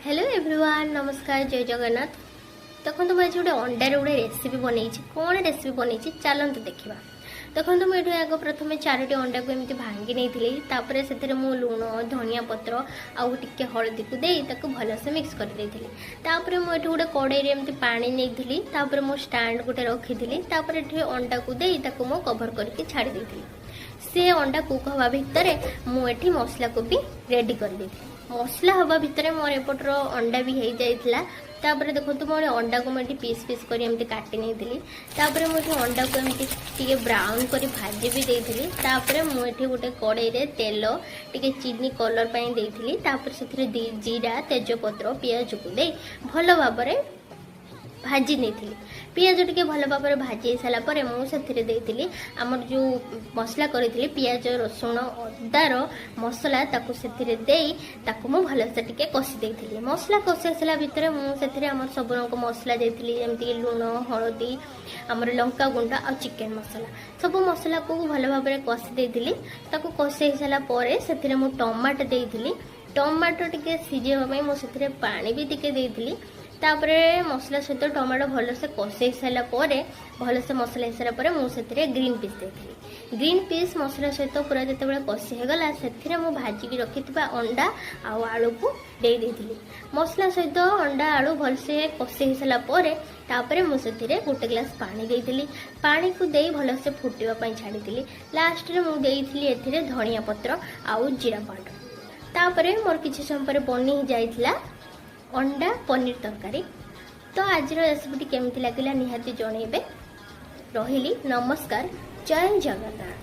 Hello everyone, नमस्कार, जय जगन्नाथ। देखो तो मुझे गोटे अंडार गोटे रेसिपी बनई। कौन रेसिपी बनई चलते देखा। देखो तो मुझे आग प्रथम 4टी अंडा को एमती भांगी नहीं से मु लुण धनिया पत्र आउ टिके हलदी को दे भलसे मिक्स कर मुझे गोटे कड़े एमती पानी नहीं मो स्टैंड गोटे रखी अंडा को दे मु कभर करके छाड़ी देती। से अंडा कुक हवा भितर मुझे मसला को भी रेडी कर देती। मसला हवा भितर मोर एपटर अंडा भी हो जाइला। तापर देखो मोर अंडा को मुझे पीस पीस कर एमती काटी नहीं। तापर मुझे अंडा को एमती टिके ब्राउन कर भाजी भी देती। तापर मुझे गोटे कड़े तेल टिके चीनी कलर पाई देती। तापर से जीरा तेजपत्र पियाज को दे भल भाव भाजी नहीं। पियाज टिके भल भाव भाजी सारापर मुझे आमर जो मसला करी पियाज रसुण अदार मसला मु भलसे टिके कषि देती। मसला कषि सारा भितर मुझे आम सब रंग मसला देती जमीक लुण हलदी आमर लंका गुंड आ चिकेन मसला सब मसला को भल भाव कषि देती। कषि सारापर से टमाटो देती। टमाटो टिके सीझेवाई मुझे पानी भी टिके देती। तापरे मसला सहित टमाटो भलसे कषे सारापर भलसे मसला हो सारापर मुझे ग्रीन पीस देती। ग्रीन पीस मसला सहित पूरा जिते कषि होगला से भाजिकी रखि अंडा आलू को दे देती। मसला सहित अंडा आलू भलसे कषि हो सारापर मुझे गोटे ग्लास पानी देती। पानी को दे भलसे फुटापी छाड़ी। लास्ट में मुझे धनिया पत्र आउ जीरा पाउडर। तापर मोर किसी समय पर बनी जाइला अंडा पनीर तरकारी। तो आज रेसिपी केमती लगिला निहाती जनइबे। रहिली, नमस्कार, जय जगन्नाथ।